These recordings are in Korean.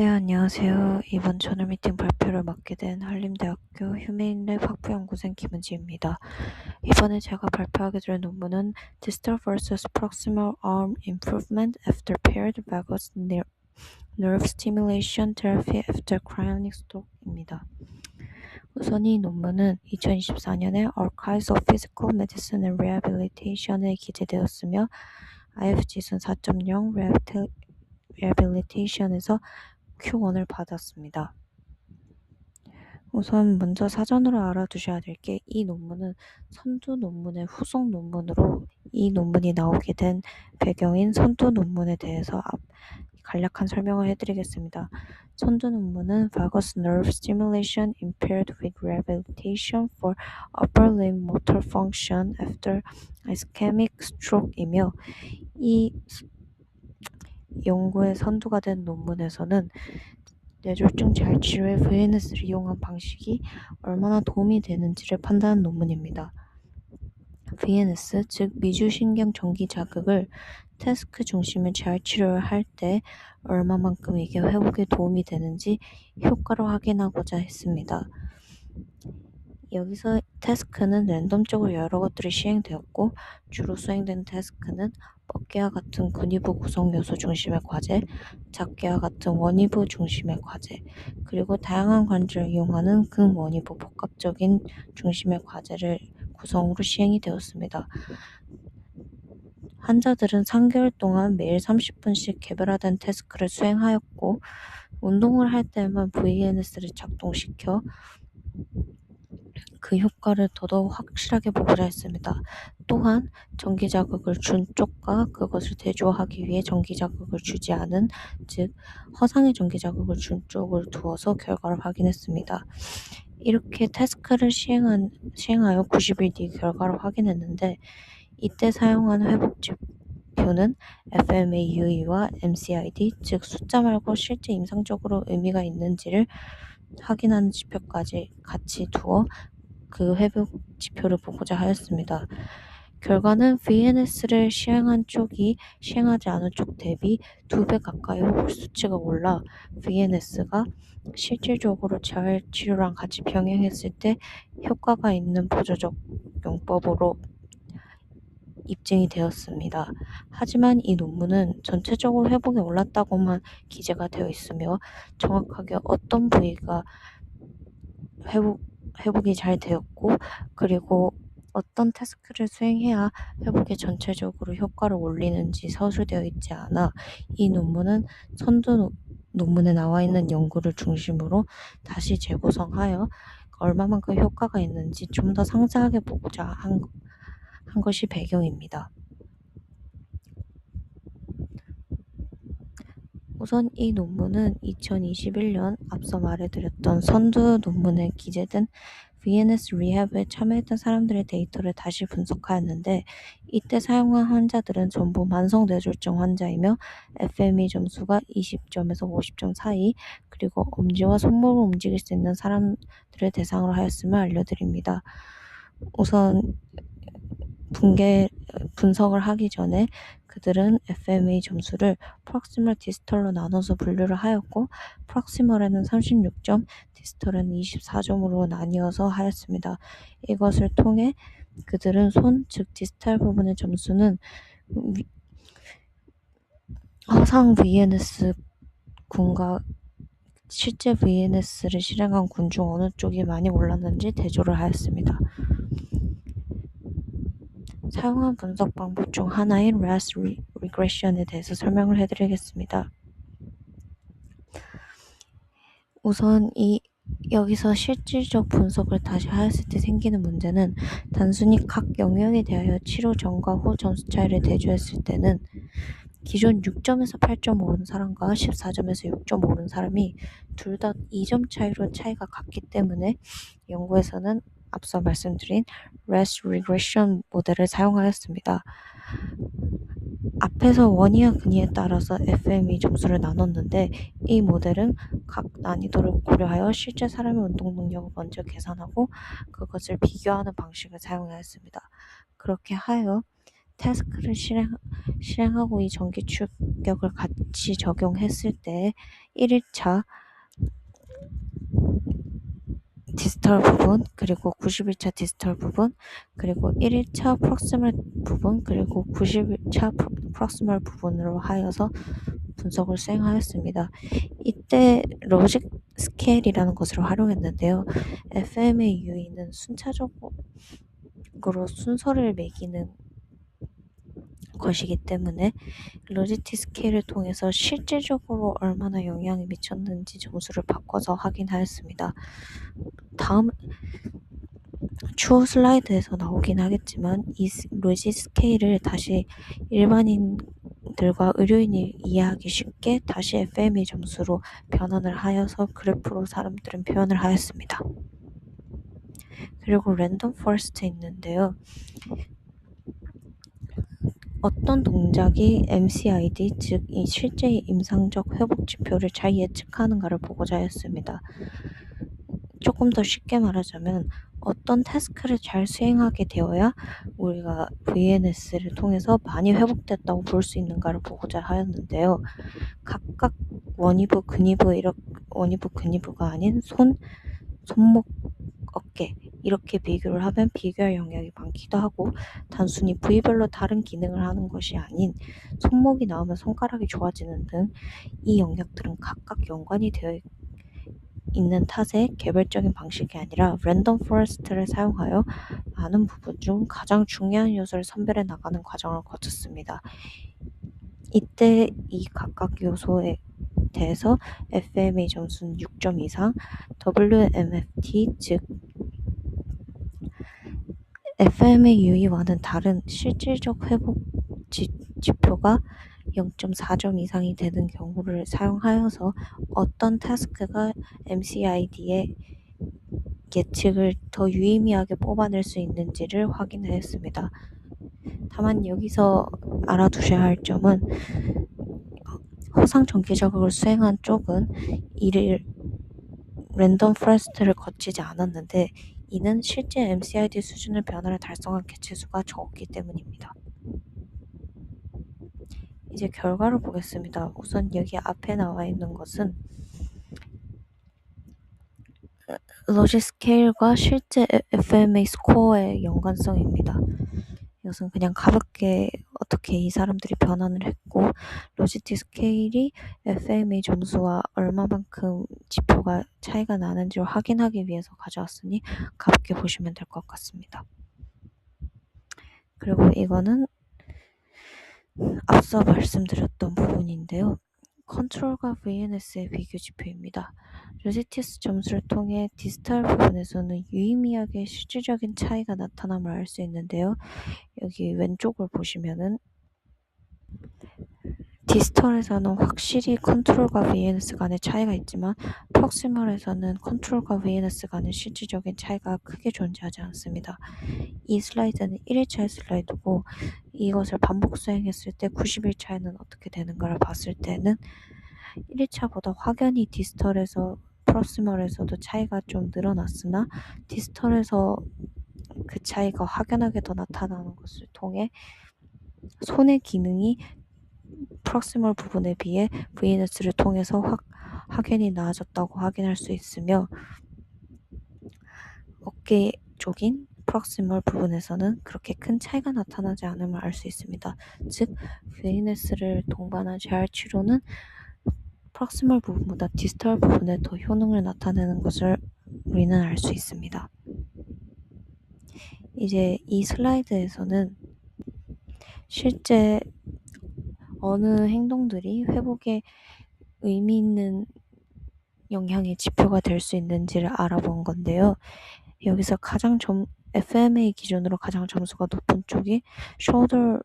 네, 안녕하세요. 이번 저널 미팅 발표를 맡게 된 한림대학교 휴메인랩 학부연구생 김은지입니다. 이번에 제가 발표하게 될 논문은 Distal vs. Proximal Arm Improvement After Paired Vagus Nerve Stimulation Therapy After Cryonic Stroke입니다. 우선 이 논문은 2024년에 Archives of Physical Medicine and Rehabilitation에 기재되었으며 IF 지수 4.0 Rehabilitation에서 Q1을 받았습니다. 우선 먼저 사전으로 알아두셔야 될 게 이 논문은 선두 논문의 후속 논문으로 이 논문이 나오게 된 배경인 선두 논문에 대해서 간략한 설명을 해드리겠습니다. 선두 논문은 Vagus Nerve Stimulation Impaired with Rehabilitation for Upper Limb Motor Function After Ischemic Stroke이며 이 연구의 선두가 된 논문에서는 뇌졸중 잘 치료에 VNS를 이용한 방식이 얼마나 도움이 되는지를 판단한 논문입니다. VNS, 즉 미주신경 전기 자극을 태스크 중심의 잘 치료를 할 때 얼마만큼 이게 회복에 도움이 되는지 효과를 확인하고자 했습니다. 여기서 태스크는 랜덤적으로 여러 것들이 시행되었고 주로 수행된 태스크는 뻗개와 같은 근위부 구성 요소 중심의 과제, 잡개와 같은 원위부 중심의 과제, 그리고 다양한 관절을 이용하는 근원위부 복합적인 중심의 과제를 구성으로 시행이 되었습니다. 환자들은 3개월 동안 매일 30분씩 개별화된 태스크를 수행하였고 운동을 할 때만 VNS를 작동시켜 그 효과를 더더욱 확실하게 보고자 했습니다. 또한 전기 자극을 준 쪽과 그것을 대조하기 위해 전기 자극을 주지 않은, 즉 허상의 전기 자극을 준 쪽을 두어서 결과를 확인했습니다. 이렇게 태스크를 시행하여 90일 뒤 결과를 확인했는데 이때 사용한 회복 지표는 FMAUE와 MCID, 즉 숫자 말고 실제 임상적으로 의미가 있는지를 확인하는 지표까지 같이 두어 그 회복 지표를 보고자 하였습니다. 결과는 VNS를 시행한 쪽이 시행하지 않은 쪽 대비 2배 가까이 회복 수치가 올라 VNS가 실질적으로 재활 치료랑 같이 병행했을 때 효과가 있는 보조적 용법으로 입증이 되었습니다. 하지만 이 논문은 전체적으로 회복이 올랐다고만 기재가 되어 있으며 정확하게 어떤 부위가 회복이 잘 되었고 그리고 어떤 태스크를 수행해야 회복에 전체적으로 효과를 올리는지 서술되어 있지 않아 이 논문은 선두 논문에 나와 있는 연구를 중심으로 다시 재구성하여 얼마만큼 효과가 있는지 좀 더 상세하게 보고자 한 것이 배경입니다. 우선 이 논문은 2021년 앞서 말해드렸던 선두 논문에 기재된 VNS 리헵에 참여했던 사람들의 데이터를 다시 분석하였는데 이때 사용한 환자들은 전부 만성 뇌졸중 환자이며 FME 점수가 20점에서 50점 사이, 그리고 엄지와 손목을 움직일 수 있는 사람들을 대상으로 하였음을 알려드립니다. 우선 분석을 하기 전에 그들은 FMA 점수를 프록시멀 디스털로 나눠서 분류를 하였고 프록시멀에는 36점, 디스털에는 24점으로 나뉘어서 하였습니다. 이것을 통해 그들은 손, 즉 디스탈 부분의 점수는 허상 VNS 군과 실제 VNS를 실행한 군 중 어느 쪽이 많이 올랐는지 대조를 하였습니다. 사용한 분석 방법 중 하나인 RAS regression에 대해서 설명을 해드리겠습니다. 우선 여기서 실질적 분석을 다시 하였을 때 생기는 문제는 단순히 각 영역에 대하여 치료 전과 후 점수 차이를 대조했을 때는 기존 6점에서 8점 오른 사람과 14점에서 6점 오른 사람이 둘 다 2점 차이로 차이가 같기 때문에 연구에서는 앞서 말씀드린 RAS regression 모델을 사용하였습니다. 앞에서 원위와 근위에 따라서 FME 점수를 나눴는데 이 모델은 각 난이도를 고려하여 실제 사람의 운동 능력을 먼저 계산하고 그것을 비교하는 방식을 사용하였습니다. 그렇게 하여 태스크를 실행하고 이 전기 출격을 같이 적용했을 때 1일차 디스털 부분, 그리고 90일차 디스털 부분, 그리고 1일차 프록시멀 부분, 그리고 90일차 프록시멀 부분으로 하여서 분석을 수행하였습니다. 이때 로직 스케일이라는 것을 활용했는데요. FM의 유의는 순차적으로 순서를 매기는 것이기 때문에 로지티 스케일을 통해서 실질적으로 얼마나 영향이 미쳤는지 점수를 바꿔서 확인하였습니다. 다음 추후 슬라이드에서 나오긴 하겠지만 이 로지 스케일을 다시 일반인들과 의료인이 이해하기 쉽게 다시 FM의 점수로 변환을 하여서 그래프로 사람들은 표현을 하였습니다. 그리고 랜덤 포레스트 있는데요. 어떤 동작이 MCID, 즉 이 실제 임상적 회복 지표를 잘 예측하는가를 보고자 했습니다. 조금 더 쉽게 말하자면 어떤 태스크를 잘 수행하게 되어야 우리가 VNS를 통해서 많이 회복됐다고 볼 수 있는가를 보고자 하였는데요. 각각 원위부, 근위부가 아닌 손목, 어깨 이렇게 비교를 하면 비교할 영역이 많기도 하고 단순히 부위별로 다른 기능을 하는 것이 아닌 손목이 나오면 손가락이 좋아지는 등 이 영역들은 각각 연관이 되어 있는 탓에 개별적인 방식이 아니라 랜덤 포레스트를 사용하여 많은 부분 중 가장 중요한 요소를 선별해 나가는 과정을 거쳤습니다. 이때 이 각각 요소에 대해서 FMA 점수는 6점 이상, WMFT 즉 FM의 유의와는 다른 실질적 회복 지표가 0.4점 이상이 되는 경우를 사용하여서 어떤 태스크가 MCID의 예측을 더 유의미하게 뽑아낼 수 있는지를 확인하였습니다. 다만 여기서 알아두셔야 할 점은 허상 전기 자극을 수행한 쪽은 이를 랜덤 포레스트를 거치지 않았는데 이는 실제 MCID 수준의 변화를 달성한 개체수가 적었기 때문입니다. 이제 결과를 보겠습니다. 우선 여기 앞에 나와 있는 것은 로지 스케일과 실제 FMA 스코어의 연관성입니다. 이것은 그냥 가볍게 어떻게 이 사람들이 변환을 했고 로지티 스케일이 FMA 점수와 얼마만큼 지표가 차이가 나는지를 확인하기 위해서 가져왔으니 가볍게 보시면 될 것 같습니다. 그리고 이거는 앞서 말씀드렸던 부분인데요. 컨트롤과 VNS의 비교 지표입니다. 로지티스 점수를 통해 디스탈 부분에서는 유의미하게 실질적인 차이가 나타남을 알 수 있는데요. 여기 왼쪽을 보시면은 디스털에서는 확실히 컨트롤과 VNS 간의 차이가 있지만 프록시멀에서는 컨트롤과 VNS 간의 실질적인 차이가 크게 존재하지 않습니다. 이 슬라이드는 1일차의 슬라이드고 이것을 반복 수행했을 때 90일 차이는 어떻게 되는가를 봤을 때는 1일차보다 확연히 디스털에서 프록시멀에서도 차이가 좀 늘어났으나 디스털에서 그 차이가 확연하게 더 나타나는 것을 통해 손의 기능이 프록시멀 부분에 비해 VNS를 통해서 확연히 나아졌다고 확인할 수 있으며 어깨 쪽인 프록시멀 부분에서는 그렇게 큰 차이가 나타나지 않음을 알 수 있습니다. 즉 VNS를 동반한 재활 치료는 프록시멀 부분보다 디스털 부분에 더 효능을 나타내는 것을 우리는 알 수 있습니다. 이제 이 슬라이드에서는 실제 어느 행동들이 회복에 의미 있는 영향의 지표가 될 수 있는지를 알아본 건데요. 여기서 FMA 기준으로 가장 점수가 높은 쪽이 shoulder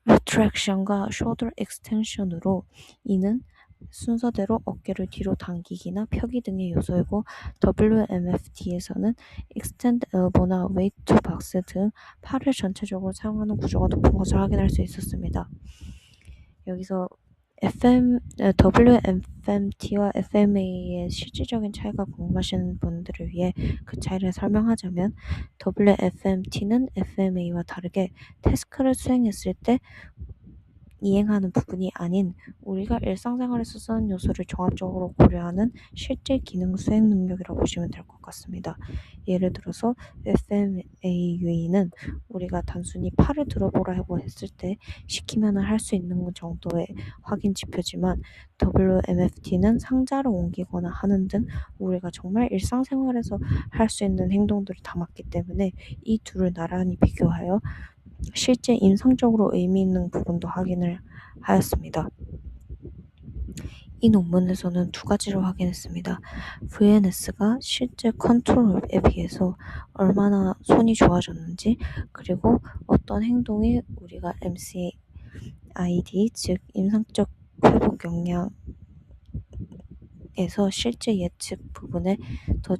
retraction과 shoulder extension으로 이는 순서대로 어깨를 뒤로 당기기나 펴기 등의 요소이고 WMFT에서는 extend elbow나 weight to box 등 팔을 전체적으로 사용하는 구조가 높은 것을 확인할 수 있었습니다. 여기서 WMFMT와 FMA의 실질적인 차이가 궁금하신 분들을 위해 그 차이를 설명하자면 WFMT는 FMA와 다르게 태스크를 수행했을 때 이행하는 부분이 아닌 우리가 일상생활에서 쓰는 요소를 종합적으로 고려하는 실제 기능 수행 능력이라고 보시면 될 것 같습니다. 예를 들어서 FMAU는 우리가 단순히 팔을 들어보라고 했을 때 시키면 할 수 있는 정도의 확인 지표지만 WMFT는 상자를 옮기거나 하는 등 우리가 정말 일상생활에서 할 수 있는 행동들을 담았기 때문에 이 둘을 나란히 비교하여 실제 임상적으로 의미 있는 부분도 확인을 하였습니다. 이 논문에서는 두 가지를 확인했습니다. VNS가 실제 컨트롤에 비해서 얼마나 손이 좋아졌는지, 그리고 어떤 행동이 우리가 MCID, 즉 임상적 회복 역량에서 실제 예측 부분에 더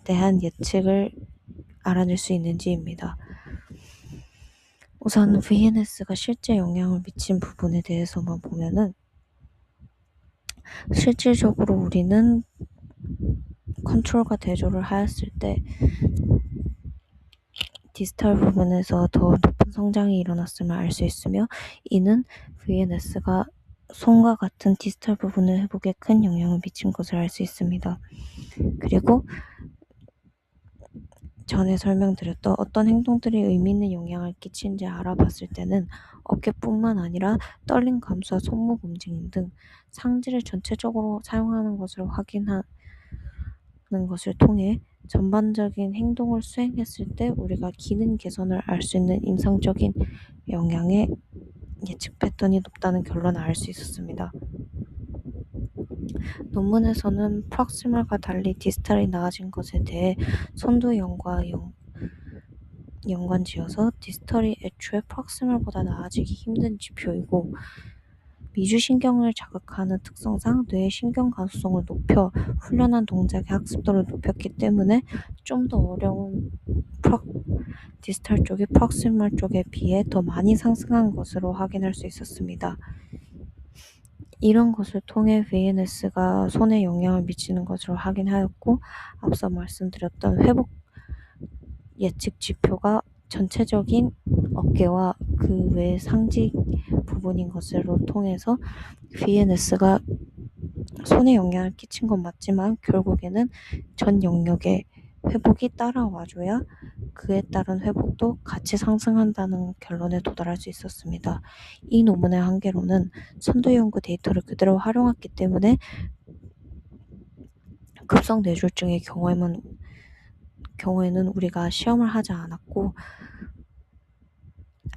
대한 예측을 알아낼 수 있는지입니다. 우선 VNS가 실제 영향을 미친 부분에 대해서만 보면은 실질적으로 우리는 컨트롤과 대조를 하였을 때 디스탈 부분에서 더 높은 성장이 일어났음을 알 수 있으며 이는 VNS가 손과 같은 디스탈 부분의 회복에 큰 영향을 미친 것을 알 수 있습니다. 그리고 전에 설명드렸던 어떤 행동들이 의미 있는 영향을 끼치는지 알아봤을 때는 어깨뿐만 아니라 떨림 감소와 손목 움직임 등 상肢를 전체적으로 사용하는 것을 확인하는 것을 통해 전반적인 행동을 수행했을 때 우리가 기능 개선을 알 수 있는 임상적인 영향의 예측 패턴이 높다는 결론을 알 수 있었습니다. 논문에서는 프록시멀과 달리 디스탈이 나아진 것에 대해 선두연과 연관지어서 디스털이 애초에 프록시멀보다 나아지기 힘든 지표이고 미주신경을 자극하는 특성상 뇌의 신경 가소성을 높여 훈련한 동작의 학습도를 높였기 때문에 좀 더 어려운 디스털 쪽이 프록시멀 쪽에 비해 더 많이 상승한 것으로 확인할 수 있었습니다. 이런 것을 통해 VNS가 손에 영향을 미치는 것으로 확인하였고 앞서 말씀드렸던 회복 예측 지표가 전체적인 어깨와 그 외 상지 부분인 것으로 통해서 VNS가 손에 영향을 끼친 건 맞지만 결국에는 전 영역의 회복이 따라와줘야 그에 따른 회복도 같이 상승한다는 결론에 도달할 수 있었습니다. 이 논문의 한계로는 선두 연구 데이터를 그대로 활용했기 때문에 급성 뇌졸중의 경우에는 우리가 시험을 하지 않았고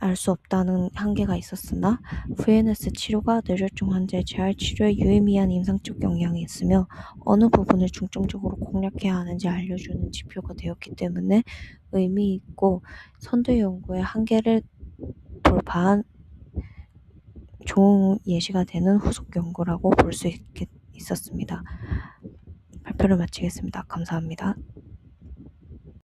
알 수 없다는 한계가 있었으나 VNS 치료가 뇌졸중 환자의 재활 치료에 유의미한 임상적 영향이 있으며 어느 부분을 중점적으로 공략해야 하는지 알려주는 지표가 되었기 때문에 의미 있고 선두 연구의 한계를 돌파한 좋은 예시가 되는 후속 연구라고 볼 수 있었습니다. 발표를 마치겠습니다. 감사합니다.